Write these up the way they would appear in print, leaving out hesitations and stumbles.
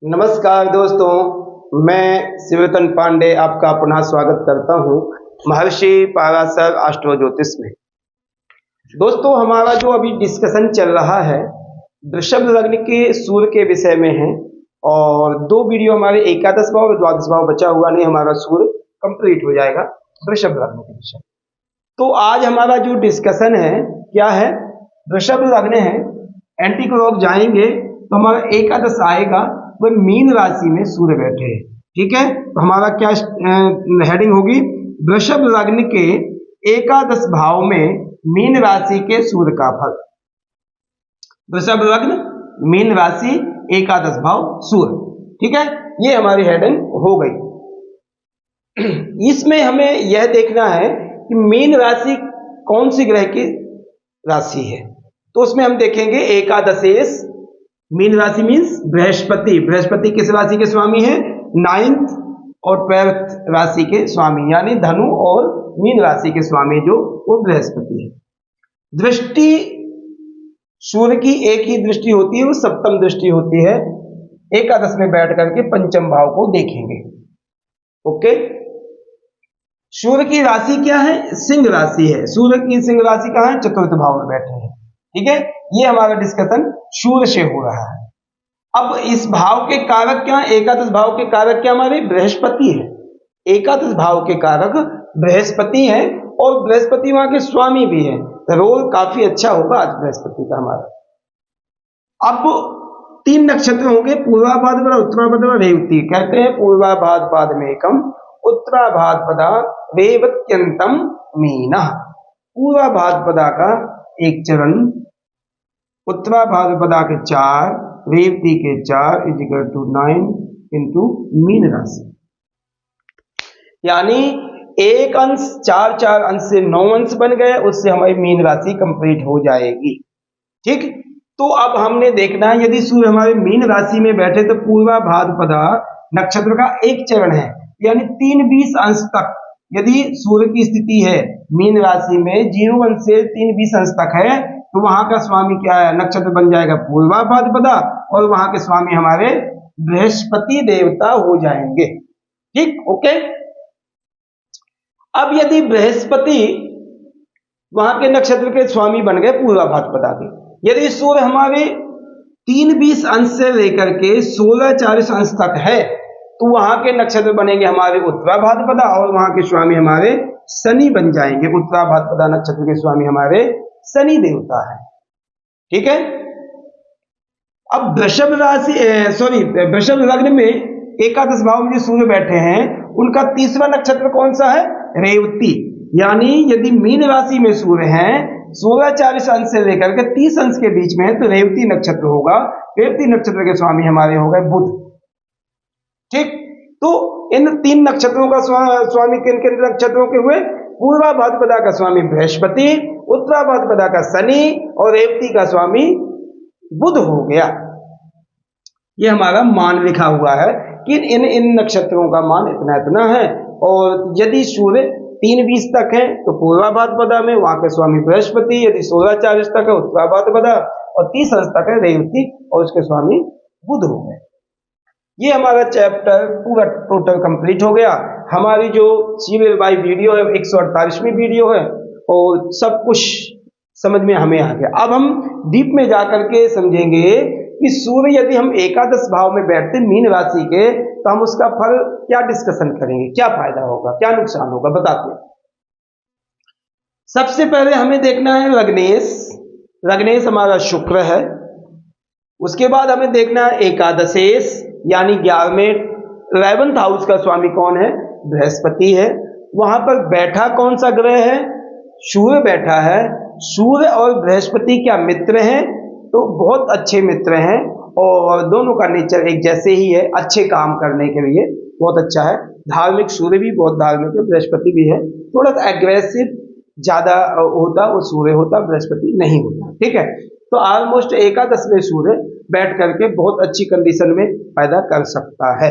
नमस्कार दोस्तों, मैं शिवरतन पांडे आपका पुनः स्वागत करता हूं महर्षि पाराशर एस्ट्रो ज्योतिष में। दोस्तों, हमारा जो अभी डिस्कशन चल रहा है वृषभ लग्न के सूर्य के विषय में है और दो वीडियो हमारे एकादश भाव और द्वादश भाव बचा हुआ नहीं, हमारा सूर्य कंप्लीट हो जाएगा वृषभ लग्न के विषय। तो आज हमारा जो डिस्कशन है क्या है, वृषभ लग्न है, एंटी क्लॉक जाएंगे तो हमारा एकादश आएगा, वह मीन राशि में सूर्य बैठे हैं। ठीक है, तो हमारा क्या हेडिंग होगी, वृषभ लग्न के एकादश भाव में मीन राशि के सूर्य का फल। वृषभ लग्न मीन राशि एकादश भाव सूर्य। ठीक है, ये हमारी हेडिंग हो गई। इसमें हमें यह देखना है कि मीन राशि कौन सी ग्रह की राशि है, तो उसमें हम देखेंगे एकादशेश। मीन राशि मीन्स बृहस्पति। बृहस्पति किस राशि के स्वामी है, 9th और 12th राशि के स्वामी, यानी धनु और मीन राशि के स्वामी जो वो बृहस्पति है। दृष्टि सूर्य की एक ही दृष्टि होती है, वो सप्तम दृष्टि होती है। एकादश में बैठ करके पंचम भाव को देखेंगे। ओके, सूर्य की राशि क्या है, सिंह राशि है। सूर्य की सिंह राशि कहाँ है, चतुर्थ भाव में बैठे हैं। ठीक है, ये हमारा डिस्कशन सूर्य से हो रहा है। अब इस भाव के कारक क्या है, एकादश भाव के कारक क्या हमारे बृहस्पति है। एकादश भाव के कारक बृहस्पति है और बृहस्पति वहां के स्वामी भी है, तो रोल काफी अच्छा होगा आज बृहस्पति का हमारा। अब 3 नक्षत्र होंगे, पूर्वाभाद्र, उत्तराभाद्र, रेवती। कहते हैं पूर्वाभाद्र में एकम, उत्तराभाद्र रेवत्यंतम मीना। पूर्वाभाद्र का एक चरण, उत्तराभाद्र के 4, रेवती के 4 = 9 इंटू मीन राशि, यानी एक अंश 4 अंश से 9 अंश बन गए, उससे हमारी मीन राशि कंप्लीट हो जाएगी। ठीक, तो अब हमने देखना है यदि सूर्य हमारे मीन राशि में बैठे तो पूर्वाभाद्र नक्षत्र का एक चरण है, यानी 3-20 अंश तक यदि सूर्य की स्थिति है मीन राशि में 0 अंश से 3-20 अंश तक है, तो वहां का स्वामी क्या है, नक्षत्र बन जाएगा पूर्वाभाद्र और वहां के स्वामी हमारे बृहस्पति देवता हो जाएंगे। ठीक, ओके। अब यदि बृहस्पति वहां के नक्षत्र के स्वामी बन गए पूर्वाभाद्र के, यदि सूर्य हमारे 3-20 अंश से लेकर के 16-40 अंश तक है, तो वहां के नक्षत्र बनेंगे हमारे उत्तराभाद्र और वहां के स्वामी हमारे शनि बन जाएंगे। उत्तराभाद्र नक्षत्र के स्वामी हमारे शनि देवता है। ठीक है, अब वृषभ लग्न में एकादश भाव में जो सूर्य बैठे हैं उनका तीसरा नक्षत्र कौन सा है, रेवती। यानी यदि मीन राशि में सूर्य है 16-40 अंश से लेकर के 30 अंश के बीच में है, तो रेवती नक्षत्र होगा। रेवती नक्षत्र के स्वामी हमारे हो गए बुध। ठीक, तो इन 3 नक्षत्रों का स्वामी किन किन नक्षत्रों के हुए, पूर्वाभाद्र का स्वामी बृहस्पति, उत्तराभाद्र का शनि और रेवती का स्वामी बुध हो गया। ये हमारा मान लिखा हुआ है कि इन नक्षत्रों का मान इतना इतना है। और यदि सूर्य 3-20 तक है तो पूर्वाभाद्र में वहां के स्वामी बृहस्पति, यदि 16-40 तक है उत्तराभाद्र और 30 अंश तक है रेवती और उसके स्वामी बुध हो गए। ये हमारा चैप्टर पूरा टोटल कंप्लीट हो गया। हमारी जो सीरियल बाय वीडियो है 148वीं वीडियो है और सब कुछ समझ में हमें आ गया। अब हम डीप में जाकर के समझेंगे कि सूर्य यदि हम एकादश भाव में बैठते मीन राशि के, तो हम उसका फल क्या डिस्कशन करेंगे, क्या फायदा होगा, क्या नुकसान होगा, बताते हैं। सबसे पहले हमें देखना है लग्नेश। लग्नेश हमारा शुक्र है। उसके बाद हमें देखना है एकादशेश, यानी 11th हाउस का स्वामी कौन है, बृहस्पति है। वहां पर बैठा कौन सा ग्रह है, सूर्य बैठा है। सूर्य और बृहस्पति क्या मित्र हैं, तो बहुत अच्छे मित्र हैं और दोनों का नेचर एक जैसे ही है, अच्छे काम करने के लिए बहुत अच्छा है। धार्मिक, सूर्य भी बहुत धार्मिक है, बृहस्पति भी है। थोड़ा सा एग्रेसिव ज्यादा होता वो सूर्य होता, बृहस्पति नहीं होता। ठीक है, तो ऑलमोस्ट एकादश में सूर्य बैठ करके बहुत अच्छी कंडीशन में पैदा कर सकता है।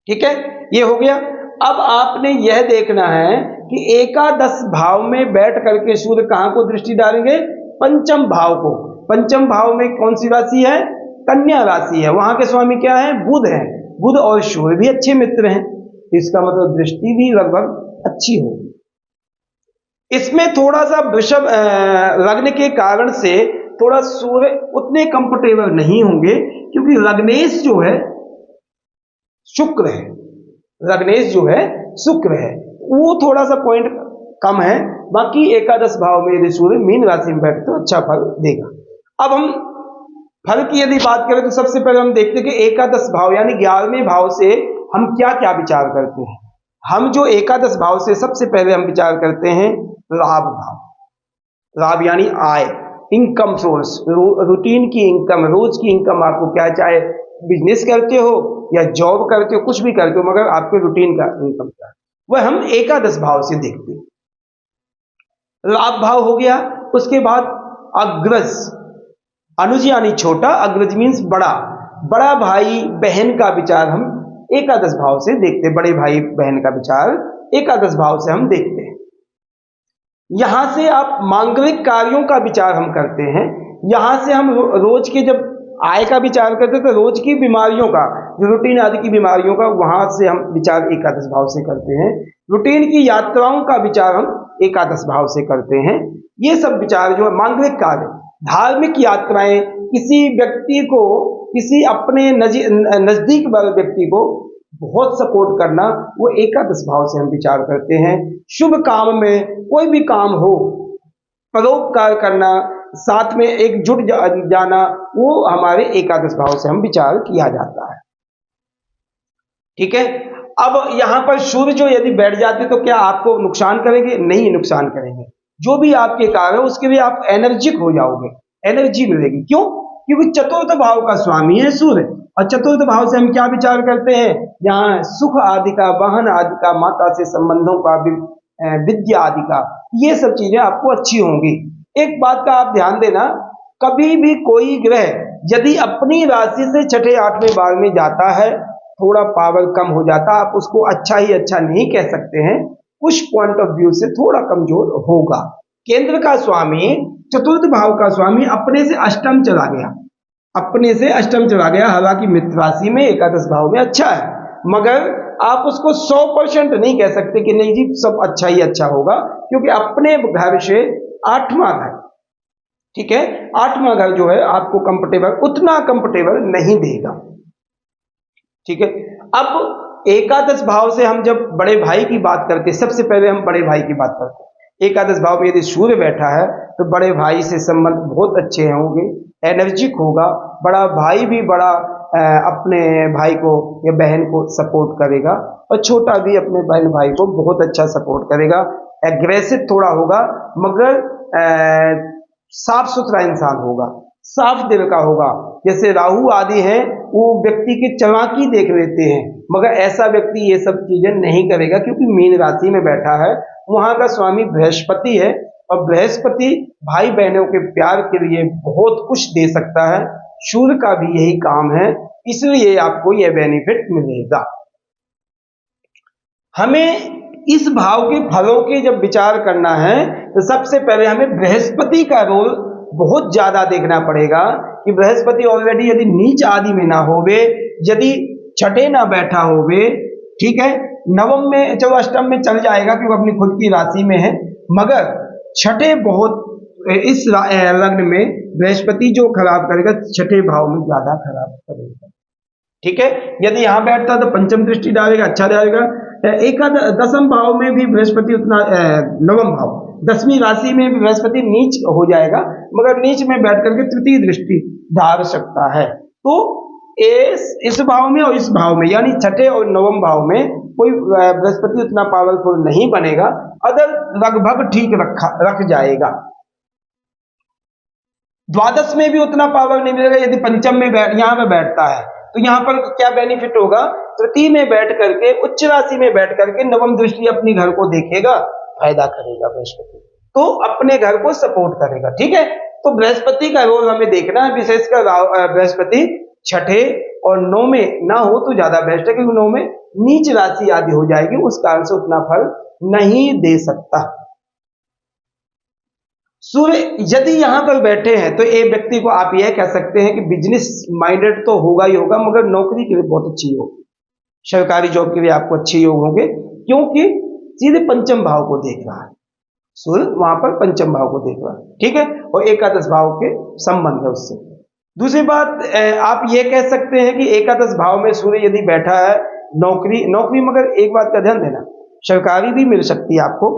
ठीक है, ये हो गया। अब आपने यह देखना है कि एकादश भाव में बैठ करके सूर्य कहां को दृष्टि डालेंगे, पंचम भाव को। पंचम भाव में कौन सी राशि है, कन्या राशि है, वहां के स्वामी क्या है? बुध है। बुध और सूर्य भी अच्छे मित्र हैं, इसका मतलब दृष्टि भी लगभग अच्छी होगी। इसमें थोड़ा सा वृषभ लग्न के कारण से थोड़ा सूर्य उतने कंफर्टेबल नहीं होंगे, क्योंकि लग्नेश जो है शुक्र है, लग्नेश जो है शुक्र है, वो थोड़ा सा पॉइंट कम है। बाकी एकादश भाव में यदि सूर्य मीन राशि में बैठे तो अच्छा फल देगा। अब हम फल की यदि बात करें तो सबसे पहले हम देखते हैं कि एकादश भाव यानी 11वें भाव से हम क्या क्या विचार करते हैं। हम जो एकादश भाव से सबसे पहले हम विचार करते हैं लाभ भाव। लाभ यानी आय, इनकम सोर्स, रूटीन की इनकम, रोज की इनकम आपको क्या, चाहे बिजनेस करते हो या जॉब करते हो, कुछ भी करते हो, मगर आपके रूटीन का इनकम क्या है वह हम एकादश भाव से देखते हैं। लाभ भाव हो गया। उसके बाद अग्रज, अनुज यानी छोटा, अग्रज मीन्स बड़ा, बड़ा भाई बहन का विचार हम एकादश भाव से देखते हैं। बड़े भाई बहन का विचार एकादश भाव से हम देखते हैं। यहां से आप मांगलिक कार्यों का विचार हम करते हैं। यहां से हम रोज के जब आय का विचार करते हैं तो रोज की बीमारियों का, जो रूटीन आदि की बीमारियों का, वहां से हम विचार एकादश भाव से करते हैं। रूटीन की यात्राओं का विचार हम एकादश भाव से करते हैं। ये सब विचार जो है मांगलिक कार्य, धार्मिक यात्राएं, किसी व्यक्ति को, किसी अपने नजदीक वाले व्यक्ति को बहुत सपोर्ट करना, वो एकादश भाव से हम विचार करते हैं। शुभ काम में कोई भी काम हो, परोपकार करना, साथ में एकजुट जाना, वो हमारे एकादश भाव से हम विचार किया जाता है। ठीक है। अब यहां पर सूर्य जो यदि बैठ जाते तो क्या आपको नुकसान करेंगे? नहीं, नुकसान करेंगे। जो भी आपके कार्य है उसके लिए आप एनर्जिक हो जाओगे, एनर्जी मिलेगी। क्यों? क्योंकि चतुर्थ भाव का स्वामी है सूर्य, और चतुर्थ भाव से हम क्या विचार करते हैं? यहाँ सुख आदि का, वाहन आदि का, माता से संबंधों का, विद्या आदि का, ये सब चीजें आपको अच्छी होंगी। एक बात का आप ध्यान देना, कभी भी कोई ग्रह यदि अपनी राशि से छठे आठवें भाव में जाता है, थोड़ा पावर कम हो जाता, आप उसको अच्छा ही अच्छा नहीं कह सकते हैं, कुछ पॉइंट ऑफ व्यू से थोड़ा कमजोर होगा। केंद्र का स्वामी, चतुर्थ भाव का स्वामी अपने से अष्टम चला गया, अपने से अष्टम चला गया। हालांकि मित्र राशि में एकादश भाव में अच्छा है, मगर आप उसको 100% नहीं कह सकते कि नहीं जी सब अच्छा ही अच्छा होगा, क्योंकि अपने घर से आठवां घर, ठीक है, आठवां घर जो है आपको कंफर्टेबल, उतना कंफर्टेबल नहीं देगा। ठीक है। अब एकादश भाव से हम जब बड़े भाई की बात करते हैं, सबसे पहले हम बड़े भाई की बात करते हैं। एकादश भाव में यदि सूर्य बैठा है तो बड़े भाई से संबंध बहुत अच्छे होंगे, एनर्जिक होगा। बड़ा भाई भी बड़ा अपने भाई को या बहन को सपोर्ट करेगा, और छोटा भी अपने बहन भाई को बहुत अच्छा सपोर्ट करेगा। एग्रेसिव थोड़ा होगा, मगर साफ सुथरा इंसान होगा, साफ दिल का होगा। जैसे राहु आदि हैं, वो व्यक्ति की चालाकी देख लेते हैं, मगर ऐसा व्यक्ति ये सब चीजें नहीं करेगा, क्योंकि मीन राशि में बैठा है। वहां का स्वामी बृहस्पति है, और बृहस्पति भाई बहनों के प्यार के लिए बहुत कुछ दे सकता है। सूर्य का भी यही काम है, इसलिए आपको यह बेनिफिट मिलेगा। हमें इस भाव के फलों के जब विचार करना है तो सबसे पहले हमें बृहस्पति का रोल बहुत ज्यादा देखना पड़ेगा, कि बृहस्पति ऑलरेडी यदि नीच आदि में ना होवे, यदि छठे ना बैठा होवे, ठीक है, नवम में, चलो अष्टम में चल जाएगा क्योंकि अपनी खुद की राशि में है, मगर छठे बहुत, इस लग्न में बृहस्पति जो खराब करेगा छठे भाव में ज्यादा खराब करेगा। ठीक है। यदि यहां बैठता तो पंचम दृष्टि डालेगा, अच्छा डालेगा। दसम भाव में भी बृहस्पति उतना, नवम भाव, 10वीं राशि में भी बृहस्पति नीच हो जाएगा, मगर नीच में बैठ करके तृतीय दृष्टि डाल सकता है। तो इस भाव में और इस भाव में, यानी छठे और नवम भाव में कोई बृहस्पति उतना पावरफुल नहीं बनेगा, अदर लगभग ठीक रख जाएगा। द्वादश में भी उतना पावर नहीं मिलेगा। यदि पंचम में यहां पे बैठता है तो यहां पर क्या बेनिफिट होगा? तृतीय में बैठ करके, उच्च राशि में बैठ करके नवम दृष्टि अपनी घर को देखेगा, फायदा करेगा बृहस्पति, तो अपने घर को सपोर्ट करेगा। ठीक है। तो बृहस्पति का रोल हमें देखना है, विशेषकर बृहस्पति छठे और नौ में ना हो तो ज्यादा बेस्ट है, क्योंकि नौ में नीच राशि आदि हो जाएगी, उस कारण से उतना फल नहीं दे सकता। सूर्य यदि यहां पर बैठे हैं तो एक व्यक्ति को आप यह कह सकते हैं कि बिजनेस माइंडेड तो होगा ही होगा, मगर नौकरी के लिए बहुत अच्छी होगी, सरकारी जॉब के लिए आपको अच्छे योग होंगे, क्योंकि सीधे पंचम भाव को देख रहा है सूर्य, वहां पर पंचम भाव को देख रहा है, ठीक है, और एकादश भाव के संबंध है उससे। दूसरी बात आप ये कह सकते हैं कि एकादश भाव में सूर्य यदि बैठा है, नौकरी मगर एक बात का ध्यान देना, सरकारी भी मिल सकती है आपको,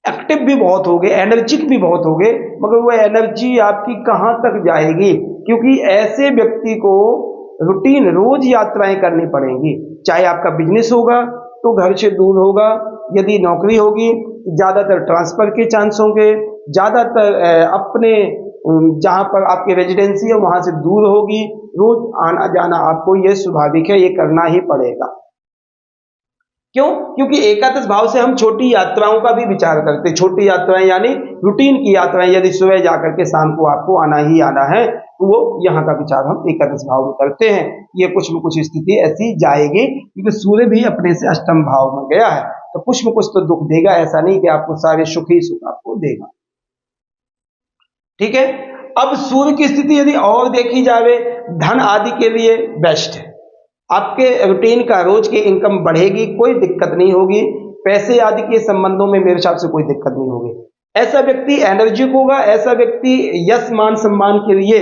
एक्टिव भी बहुत होगे, एनर्जिक भी बहुत होगे, मगर वो एनर्जी आपकी कहां तक जाएगी, क्योंकि ऐसे व्यक्ति को रूटीन रोज यात्राएं करनी पड़ेंगी, चाहे आपका बिजनेस होगा तो घर से दूर होगा, यदि नौकरी होगी ज्यादातर ट्रांसफर के चांस होंगे, ज्यादातर अपने जहां पर आपकी रेजिडेंसी है वहां से दूर होगी, रोज आना जाना आपको ये स्वाभाविक है, ये करना ही पड़ेगा। क्यों? क्योंकि एकादश भाव से हम छोटी यात्राओं का भी विचार करते हैं, छोटी यात्राएं यानी रूटीन की यात्राएं, यदि सुबह जाकर के शाम को आपको आना ही आना है तो वो यहाँ का विचार हम एकादश भाव में करते हैं। ये कुछ न कुछ स्थिति ऐसी जाएगी, क्योंकि सूर्य भी अपने से अष्टम भाव में गया है, तो कुछ न कुछ तो दुख देगा, ऐसा नहीं कि आपको सारे सुख ही सुख आपको देगा, ठीक है। अब सूर्य की स्थिति यदि और देखी जाए, धन आदि के लिए बेस्ट है, आपके रूटीन का रोज की इनकम बढ़ेगी, कोई दिक्कत नहीं होगी, पैसे आदि के संबंधों में मेरे हिसाब से कोई दिक्कत नहीं होगी। ऐसा व्यक्ति एनर्जिक होगा, ऐसा व्यक्ति यश मान सम्मान के लिए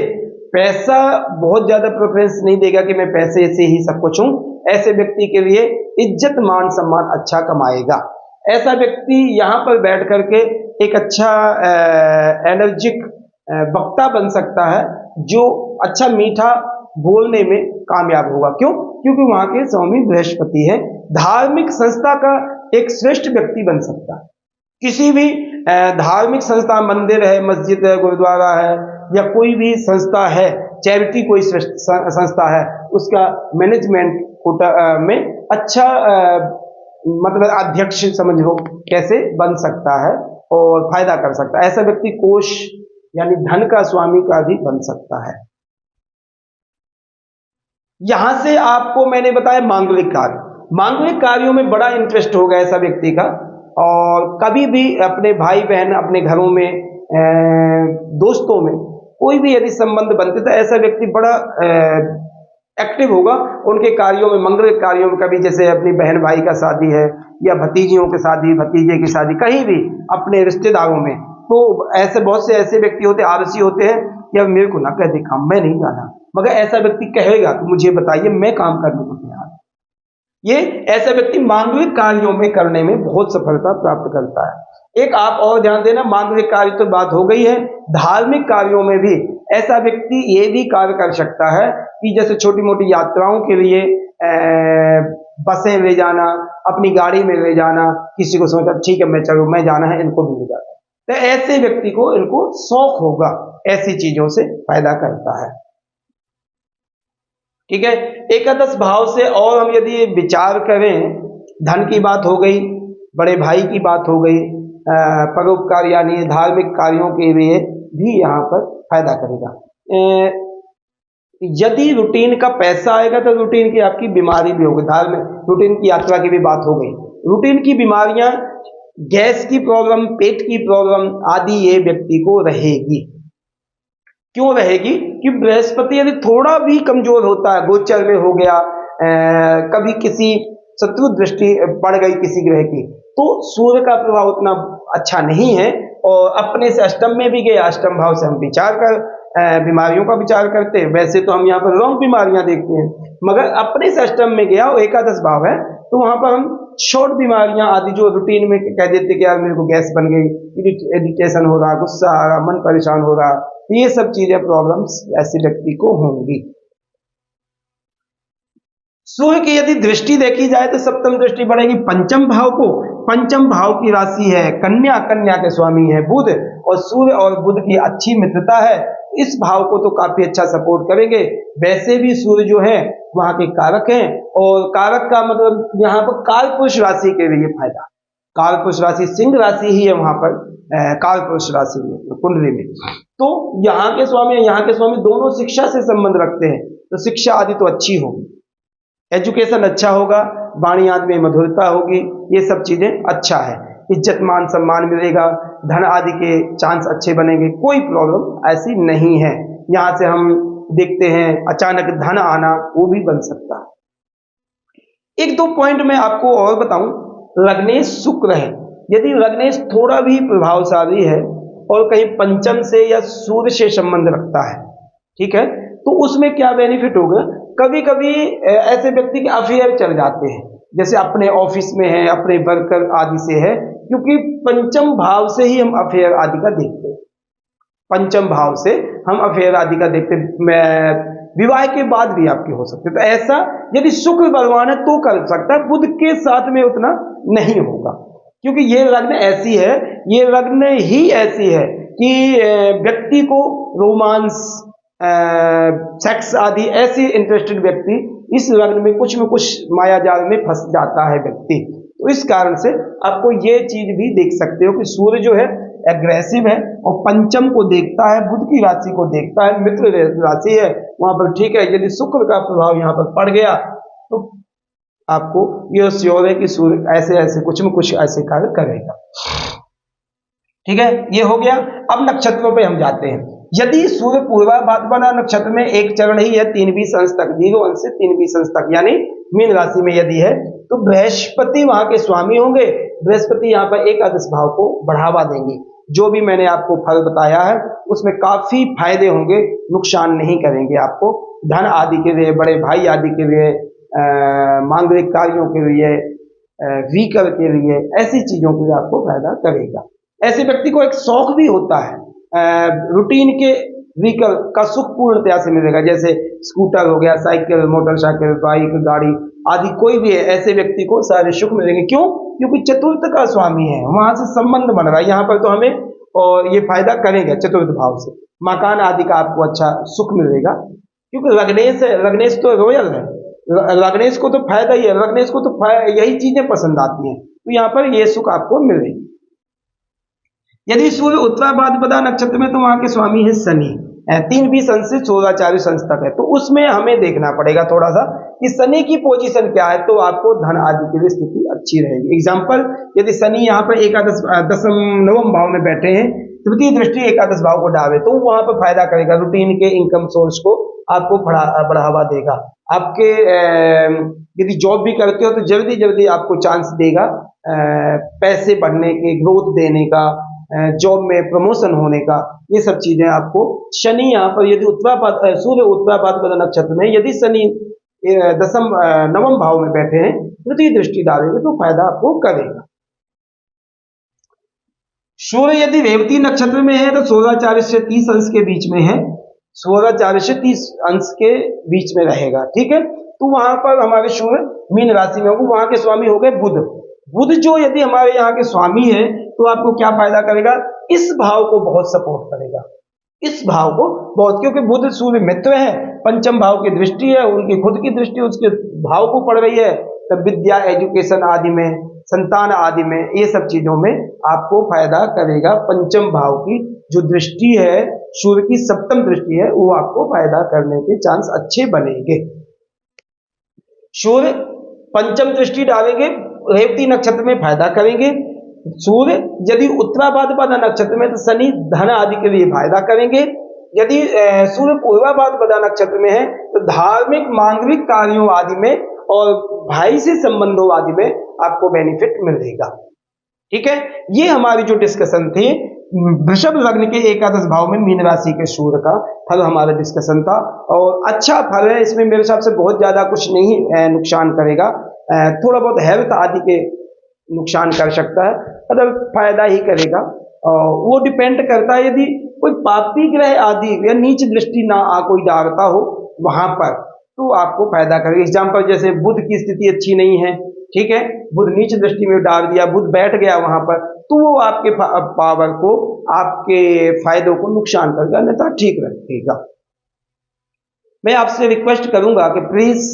पैसा बहुत ज्यादा प्रेफरेंस नहीं देगा कि मैं पैसे से ही सब कुछ हूं, ऐसे व्यक्ति के लिए इज्जत मान सम्मान अच्छा कमाएगा। ऐसा व्यक्ति यहाँ पर बैठ करके एक अच्छा एनर्जिक वक्ता बन सकता है, जो अच्छा मीठा बोलने में कामयाब होगा। क्यों? क्योंकि वहां के स्वामी बृहस्पति है, धार्मिक संस्था का एक श्रेष्ठ व्यक्ति बन सकता है। किसी भी धार्मिक संस्था, मंदिर है, मस्जिद है, गुरुद्वारा है, या कोई भी संस्था है, चैरिटी कोई संस्था है, उसका मैनेजमेंट में अच्छा मतलब अध्यक्ष समझ लो कैसे बन सकता है और फायदा कर सकता है। ऐसा व्यक्ति कोष यानी धन का स्वामी का भी बन सकता है। यहां से आपको मैंने बताया मांगलिक कार्यों में बड़ा इंटरेस्ट होगा ऐसा व्यक्ति का, और कभी भी अपने भाई बहन, अपने घरों में, दोस्तों में कोई भी यदि संबंध बनते तो ऐसा व्यक्ति बड़ा एक्टिव होगा उनके कार्यों में, मंगलिक कार्यों में। कभी जैसे अपनी बहन भाई का शादी है, या भतीजियों की शादी, भतीजे की शादी, कहीं भी अपने रिश्तेदारों में, तो ऐसे बहुत से ऐसे व्यक्ति होते, आलसी होते हैं कि अब मेरे को ना कह दे काम, मैं नहीं जाना, मगर ऐसा व्यक्ति कहेगा तो मुझे बताइए, मैं काम करने को तैयार। ये ऐसा व्यक्ति मांगलिक कार्यों में करने में बहुत सफलता प्राप्त करता है। एक आप और ध्यान देना, मांगलिक कार्य तो बात हो गई है, धार्मिक कार्यों में भी ऐसा व्यक्ति ये भी कार्य कर सकता है कि जैसे छोटी मोटी यात्राओं के लिए बसें ले जाना, अपनी गाड़ी में ले जाना, किसी को सोचा ठीक है मैं चलूं, मैं जाना है, इनको भी ले जाता है, तो ऐसे व्यक्ति को इनको शौक होगा, ऐसी चीजों से फायदा करता है, ठीक है। एकादश भाव से और हम यदि विचार करें, धन की बात हो गई, बड़े भाई की बात हो गई, परोपकार यानी धार्मिक कार्यों के लिए भी यहाँ पर फायदा करेगा। यदि रूटीन का पैसा आएगा तो रूटीन की आपकी बीमारी भी होगी, धार्मिक रूटीन की यात्रा की भी बात हो गई, रूटीन की बीमारियां, गैस की प्रॉब्लम, पेट की प्रॉब्लम आदि ये व्यक्ति को रहेगी। क्यों रहेगी? कि बृहस्पति यदि थोड़ा भी कमजोर होता है, गोचर में हो गया, कभी किसी शत्रु दृष्टि पड़ गई किसी ग्रह की, तो सूर्य का प्रभाव उतना अच्छा नहीं है, और अपने से अष्टम में भी गया, अष्टम भाव से हम विचार कर बीमारियों का विचार करते हैं, वैसे तो हम यहाँ पर रॉन्ग बीमारियां देखते हैं, मगर अपने से अष्टम में गया, वो एकादश भाव है, तो वहां पर हम शॉर्ट बीमारियां आदि जो रूटीन में कह देते कि यार मेरे को गैस बन गई, इरिटेशन हो रहा, गुस्सा आ रहा, मन परेशान हो रहा, ये सब चीजें प्रॉब्लम्स ऐसे व्यक्ति को होंगी। सूर्य की यदि दृष्टि देखी जाए तो सप्तम दृष्टि बढ़ेगी पंचम भाव को। पंचम भाव की राशि है कन्या, कन्या के स्वामी है बुध, और सूर्य और बुध की अच्छी मित्रता है, इस भाव को तो काफी अच्छा सपोर्ट करेंगे। वैसे भी सूर्य जो है वहां के कारक हैं, और कारक का मतलब यहाँ पर कालपुरुष राशि के लिए फायदा, कालपुरुष राशि सिंह राशि ही है वहां पर, कालपुरुष राशि में कुंडली में, तो यहाँ के स्वामी दोनों शिक्षा से संबंध रखते हैं, तो शिक्षा आदि तो अच्छी होगी, एजुकेशन अच्छा होगा, वाणी आदि में मधुरता होगी, ये सब चीजें अच्छा है। इज्जत मान सम्मान मिलेगा, धन आदि के चांस अच्छे बनेंगे, कोई प्रॉब्लम ऐसी नहीं है। यहाँ से हम देखते हैं अचानक धन आना, वो भी बन सकता है। एक दो पॉइंट मैं आपको और बताऊं, लग्नेश शुक्र है, यदि लग्नेश थोड़ा भी प्रभावशाली है और कहीं पंचम से या सूर्य से संबंध रखता है, ठीक है, तो उसमें क्या बेनिफिट होगा, कभी कभी ऐसे व्यक्ति के अफेयर चल जाते हैं, जैसे अपने ऑफिस में है, अपने वर्कर आदि से है, क्योंकि पंचम भाव से ही हम अफेयर आदि का देखते हैं, पंचम भाव से हम अफेयर आदि का देखते हैं, विवाह के बाद भी आपके हो सकते हैं। तो ऐसा यदि शुक्र बलवान है तो कर सकता है, बुध के साथ में उतना नहीं होगा, क्योंकि ये लग्न ऐसी है, ये लग्न ही ऐसी है कि व्यक्ति को रोमांस, सेक्स आदि ऐसे इंटरेस्टेड व्यक्ति इस लग्न में कुछ माया जाल में फंस जाता है व्यक्ति। तो इस कारण से आपको ये चीज भी देख सकते हो कि सूर्य जो है एग्रेसिव है और पंचम को देखता है, बुध की राशि को देखता है, मित्र राशि है वहां पर, ठीक है। यदि शुक्र का प्रभाव यहाँ पर पड़ गया तो आपको यह श्योर है कि सूर्य ऐसे ऐसे कुछ ऐसे कार्य करेगा, ठीक है। ये हो गया। अब नक्षत्रों पे हम जाते हैं। यदि सूर्य पूर्वा भाद्रपदा नक्षत्र में एक चरण ही है 3-20 अंश तक, 0 अंश से 3-20 अंश तक, यानी मीन राशि में यदि है, तो बृहस्पति वहां के स्वामी होंगे। बृहस्पति यहाँ पर एकादश भाव को बढ़ावा देंगे। जो भी मैंने आपको फल बताया है उसमें काफी फायदे होंगे, नुकसान नहीं करेंगे आपको। धन आदि के लिए, बड़े भाई आदि के लिए, मांगलिक कार्यों के लिए, व्हीकल के लिए, ऐसी चीजों के लिए आपको फायदा करेगा। ऐसे व्यक्ति को एक शौक भी होता है, रूटीन के व्हीकल का सुख पूर्णतया से मिलेगा, जैसे स्कूटर हो गया, साइकिल, मोटरसाइकिल, बाइक, गाड़ी आदि कोई भी है, ऐसे व्यक्ति को सारे सुख मिलेंगे। क्यों? क्योंकि चतुर्थ का स्वामी है, वहां से संबंध बन रहा है यहाँ पर, तो हमें और ये फायदा करेंगे चतुर्थ भाव से। मकान आदि का आपको अच्छा सुख मिलेगा, क्योंकि लग्नेश है, लग्नेश तो रॉयल है, लग्नेश को तो फायदा ही है, लग्नेश को तो यही चीजें पसंद आती हैं, तो यहाँ पर ये सुख आपको मिलेगी। यदि सूर्य उत्तरा भाद्रपदा नक्षत्र में, तो वहां के स्वामी है शनि, 3-20 अंश से 16-40 अंश तक है, तो उसमें हमें देखना पड़ेगा थोड़ा सा कि शनि की पोजीशन क्या है, तो आपको धन आदि की भी स्थिति अच्छी रहेगी। एग्जाम्पल, यदि शनि यहाँ पर एकादश दसम नवम भाव में बैठे हैं, तृतीय दृष्टि एकादश भाव को डाले, तो वहां पर फायदा करेगा, रूटीन के इनकम सोर्स को आपको बढ़ावा देगा। आपके यदि जॉब भी करते हो तो जल्दी जल्दी आपको चांस देगा पैसे बढ़ने के, ग्रोथ देने का, जॉब में प्रमोशन होने का, ये सब चीजें आपको शनि यहाँ पर, यदि सूर्य उत्तरा भाद्रपदा नक्षत्र में यदि शनि दसम नवम भाव में बैठे हैं, तृतीय दृष्टि डालेंगे, तो फायदा आपको करेगा। सूर्य यदि रेवती नक्षत्र में है तो 16-40 से 30 अंश के बीच में है, 16-40 से 30 अंश के बीच में रहेगा, ठीक है। तो वहां पर हमारे सूर्य मीन राशि में होंगे, वहां के स्वामी हो गए बुध। बुध जो यदि हमारे यहाँ के स्वामी है, तो आपको क्या फायदा करेगा, इस भाव को बहुत सपोर्ट करेगा, इस भाव को बहुत, क्योंकि बुध सूर्य मित्र है, पंचम भाव की दृष्टि है, उनकी खुद की दृष्टि उसके भाव को पड़ रही है, तब विद्या, एजुकेशन आदि में, संतान आदि में, ये सब चीजों में आपको फायदा करेगा। पंचम भाव की जो दृष्टि है, सूर्य की सप्तम दृष्टि है, वो आपको फायदा करने के चांस अच्छे बनेंगे। सूर्य पंचम दृष्टि डालेंगे, रेवती नक्षत्र में फायदा करेंगे। सूर्य यदि उत्तरा भाद्रपदा नक्षत्र में, तो शनि धन आदि के लिए फायदा करेंगे। यदि सूर्य पूर्वा भाद्रपदा नक्षत्र में है, तो धार्मिक मांगलिक कार्यों आदि में और भाई से संबंधों आदि में आपको बेनिफिट मिलेगा, ठीक है। ये हमारी जो डिस्कशन थी वृषभ लग्न के एकादश भाव में मीन राशि के सूर्य का फल हमारा डिस्कशन था, और अच्छा फल है, इसमें मेरे हिसाब से बहुत ज्यादा कुछ नहीं नुकसान करेगा, थोड़ा बहुत हेल्थ आदि के नुकसान कर सकता है, अगर फायदा ही करेगा। वो डिपेंड करता है, यदि कोई पापी ग्रह आदि या नीच दृष्टि ना कोई डालता हो वहां पर, तो आपको फायदा करेगा। एग्जाम्पल, जैसे बुध की स्थिति अच्छी नहीं है, ठीक है, बुध नीच दृष्टि में डाल दिया, बुध बैठ गया वहां पर, तो वो आपके पावर को, आपके फायदों को नुकसान करेगा, अन्यथा ठीक रखेगा। मैं आपसे रिक्वेस्ट करूंगा कि प्लीज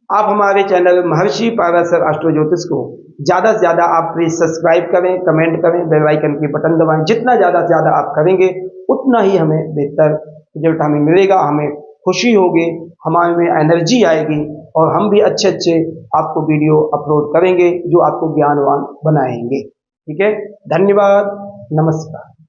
आप हमारे चैनल महर्षि पाराशर एस्ट्रो ज्योतिष को ज्यादा से ज्यादा आप प्लीज सब्सक्राइब करें, कमेंट करें, बेल आइकन की बटन दबाएं। जितना ज्यादा से ज्यादा आप करेंगे उतना ही हमें बेहतर रिजल्ट हमें मिलेगा, हमें खुशी होगी, हमारे में एनर्जी आएगी, और हम भी अच्छे अच्छे आपको वीडियो अपलोड करेंगे जो आपको ज्ञानवान बनाएंगे। ठीक है, धन्यवाद, नमस्कार।